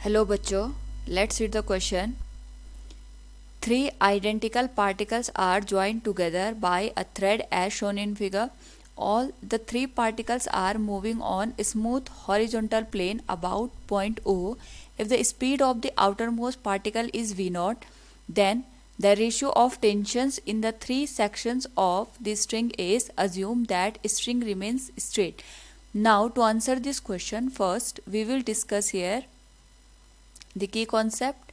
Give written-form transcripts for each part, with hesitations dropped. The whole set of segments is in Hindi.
हेलो बच्चों, let's read the question. Three identical particles are joined together by a thread as shown in figure. All the three particles are moving on a smooth horizontal plane about point O. If the speed of the outermost particle is V0, then the ratio of tensions in the three sections of the string is assume that string remains straight. Now to answer this question, first we will discuss here the key concept,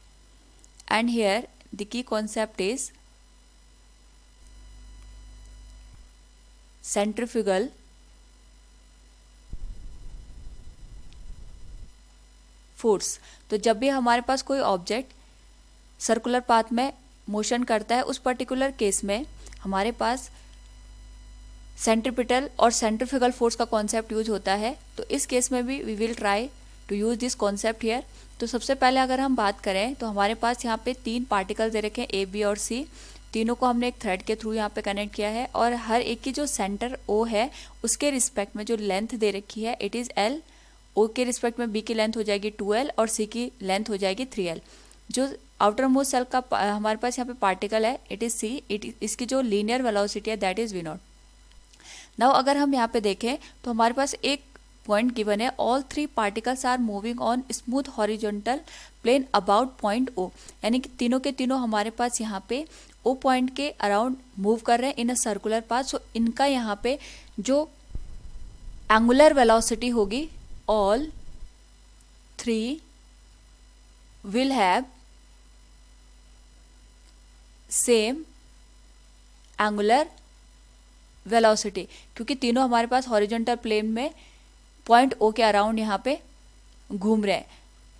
and here the key concept is centrifugal force. तो जब भी हमारे पास कोई ऑब्जेक्ट सर्कुलर पाथ में मोशन करता है, उस पर्टिकुलर केस में हमारे पास सेंट्रीपिटल और सेंट्रीफ्यूगल फोर्स का कॉन्सेप्ट यूज होता है. तो इस केस में भी we will try to use this concept here. तो सबसे पहले अगर हम बात करें तो हमारे पास यहाँ पे तीन पार्टिकल्स दे रखे हैं ए, बी और सी. तीनों को हमने एक थ्रेड के थ्रू यहाँ पे कनेक्ट किया है और हर एक की जो सेंटर ओ है उसके रिस्पेक्ट में जो लेंथ दे रखी है इट इज़ एल. ओ के रिस्पेक्ट में बी की लेंथ हो जाएगी 2l और सी की लेंथ हो जाएगी 3l. जो आउटर मोस्ट सेल का हमारे पास यहाँ पे पार्टिकल है इट इज़ सी. इसकी जो लीनियर वेलोसिटी है दैट इज़ v0. नाउ अगर हम यहाँ पे देखें तो हमारे पास एक पॉइंट गिवन है. All three particles are moving on smooth horizontal plane about point O. यानी कि तीनों के तीनों हमारे पास यहाँ पे ओ पॉइंट के अराउंड मूव कर रहे हैं इन अ सर्कुलर पाथ. सो इनका यहाँ पे जो एंगुलर वेलोसिटी होगी all three will have same angular velocity, क्योंकि तीनों हमारे पास हॉरिजॉन्टल प्लेन में पॉइंट ओ के अराउंड यहाँ पे घूम रहे हैं.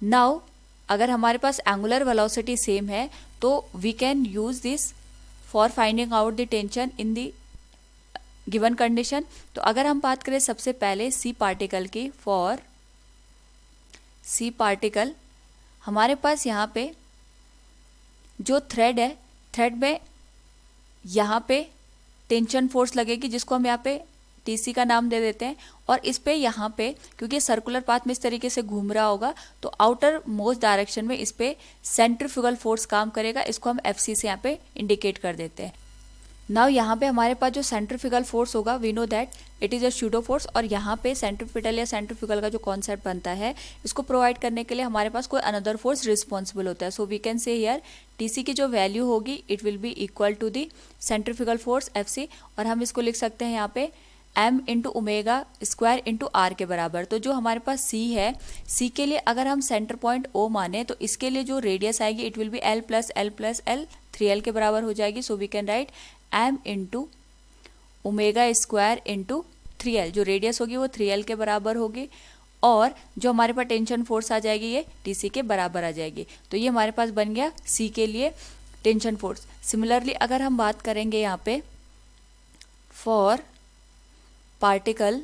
नाउ अगर हमारे पास एंगुलर वेलोसिटी सेम है तो we can use this for finding out the tension in the given condition. तो अगर हम बात करें सबसे पहले सी पार्टिकल की, फॉर सी पार्टिकल हमारे पास यहाँ पे जो थ्रेड है, थ्रेड में यहाँ पे टेंशन फोर्स लगेगी जिसको हम यहाँ पे टीसी का नाम दे देते हैं. और इस पे यहाँ पे क्योंकि सर्कुलर पाथ में इस तरीके से घूम रहा होगा तो आउटर मोस्ट डायरेक्शन में इस पे सेंट्रीफ्यूगल फोर्स काम करेगा. इसको हम एफसी से यहाँ पे इंडिकेट कर देते हैं. नाउ यहाँ पे हमारे पास जो सेंट्रीफ्यूगल फोर्स होगा we know that it is a pseudo force. और यहाँ पे सेंट्रीपिटल या सेंट्रीफ्यूगल का जो कॉन्सेप्ट बनता है इसको प्रोवाइड करने के लिए हमारे पास कोई अनदर फोर्स रिस्पॉन्सिबल होता है. So we can say here TC की जो वैल्यू होगी it will be equal to the centrifugal force FC. और हम इसको लिख सकते हैं यहाँ पे M into omega square into R के बराबर. तो जो हमारे पास सी है, सी के लिए अगर हम सेंटर पॉइंट ओ माने तो इसके लिए जो रेडियस आएगी it will be L plus L plus L 3l के बराबर हो जाएगी. So we can write M into omega square into 3l. जो रेडियस होगी वो 3l के बराबर होगी और जो हमारे पास टेंशन फोर्स आ जाएगी ये टीसी के बराबर आ जाएगी. तो ये हमारे पास बन गया सी के लिए टेंशन फोर्स. सिमिलरली अगर हम बात करेंगे यहाँ पे फॉर पार्टिकल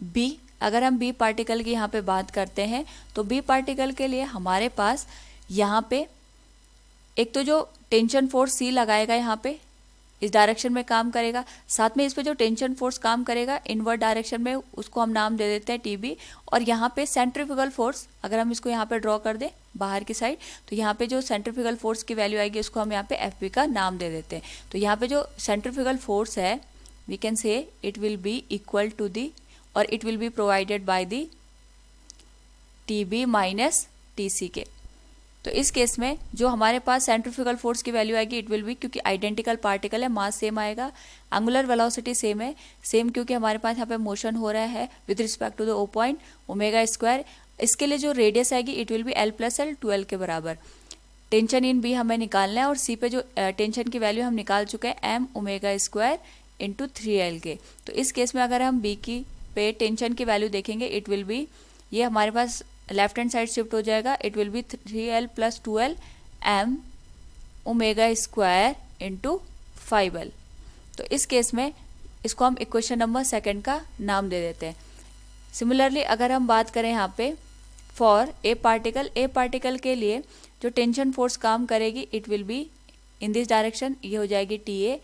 बी, अगर हम बी पार्टिकल की यहाँ पे बात करते हैं तो बी पार्टिकल के लिए हमारे पास यहाँ पे एक तो जो टेंशन फोर्स सी लगाएगा यहाँ पे इस डायरेक्शन में काम करेगा, साथ में इस पे जो टेंशन फोर्स काम करेगा इनवर्ड डायरेक्शन में उसको हम नाम दे देते हैं टीबी. और यहाँ पे सेंट्रीफ्यूगल फोर्स अगर हम इसको यहाँ पे ड्रॉ कर दें बाहर की साइड तो यहाँ पे जो सेंट्रीफ्यूगल फोर्स की वैल्यू आएगी उसको हम यहाँ पे एफ का नाम दे देते हैं. तो यहाँ पे जो सेंट्रीफ्यूगल फोर्स है we can say it will be equal to the और it will be provided by the TB minus TC के. तो इस केस में जो हमारे पास सेंट्रीफ्यूगल फोर्स की वैल्यू आएगी इट विल बी, क्योंकि आइडेंटिकल पार्टिकल है मास सेम आएगा, एंगुलर वेलोसिटी सेम है, सेम क्योंकि हमारे पास यहाँ पे मोशन हो रहा है with respect to the O point omega square. इसके लिए जो रेडियस आएगी it will be L plus L 2l के बराबर. टेंशन इन बी हमें निकालना है और सी पे जो टेंशन की वैल्यू हम निकाल चुके हैं M omega square into 3l के. तो इस केस में अगर हम बी की पे टेंशन की वैल्यू देखेंगे इट विल बी, ये हमारे पास लेफ्ट हैंड साइड शिफ्ट हो जाएगा, it will be 3l plus 2l M omega square into 5l. तो इस केस में इसको हम इक्वेशन नंबर सेकंड का नाम दे देते हैं. सिमिलरली अगर हम बात करें यहाँ पे फॉर ए पार्टिकल के लिए जो टेंशन फोर्स काम करेगी it will be in this direction, ये हो जाएगी टी ए.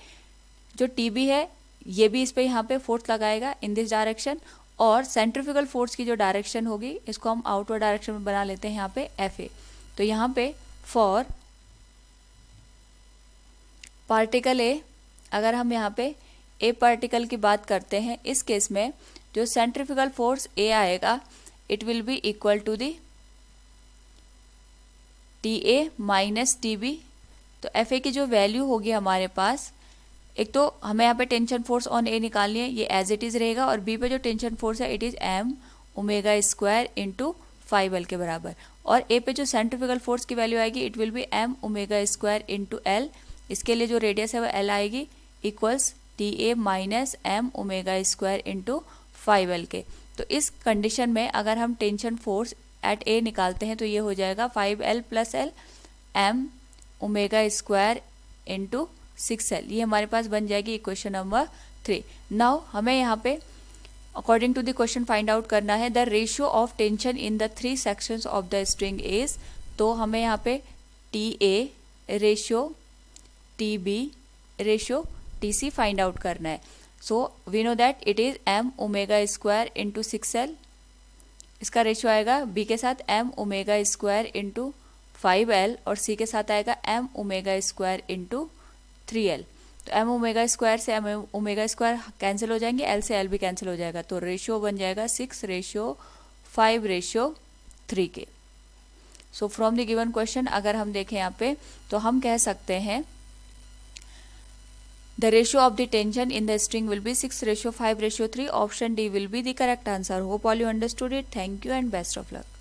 जो टी बी है ये भी इस पे यहाँ पे फोर्स लगाएगा इन दिस डायरेक्शन और सेंट्रीफ्यूगल फोर्स की जो डायरेक्शन होगी इसको हम आउटवर्ड डायरेक्शन में बना लेते हैं यहाँ पे FA। तो यहाँ पे फॉर पार्टिकल ए, अगर हम यहाँ पे ए पार्टिकल की बात करते हैं, इस केस में जो सेंट्रीफ्यूगल फोर्स ए आएगा it will be equal to the TA minus TB। तो FA की जो वैल्यू होगी हमारे पास, एक तो हमें यहाँ पे टेंशन फोर्स ऑन ए निकालनी है, ये एज इट इज़ रहेगा, और बी पे जो टेंशन फोर्स है it is m omega square into 5L के बराबर, और ए पे जो सेंट्रीफ्यूगल फोर्स की वैल्यू आएगी it will B m omega square into L। इसके लिए जो रेडियस है वो L आएगी equals TA minus m omega square into 5L के। तो इस कंडीशन में अगर हम टेंशन फोर्स एट ए निकालते हैं तो ये हो जाएगा 5L plus L m omega square into 6L। ये हमारे पास बन जाएगी इक्वेशन नंबर 3। नाउ हमें यहाँ पे according to the question find out करना है the ratio of tension in the 3 sections of the string is. तो हमें यहाँ पे TA ratio, TB ratio, TC find out करना है। So we know that it is m omega square into 6L, इसका रेशियो आएगा B के साथ m omega square into 5L और C के साथ आएगा m omega square into 3L। तो m ओमेगा स्क्वायर से m ओमेगा स्क्वायर कैंसिल हो जाएंगे, L से L भी कैंसिल हो जाएगा, तो रेशियो बन जाएगा 6:5:3 के। So from the given question अगर हम देखें यहाँ पे तो हम कह सकते हैं the ratio of the tension in the string will be 6:5:3। Option D will be the correct answer. Hope all you understood it. Thank you and best of luck.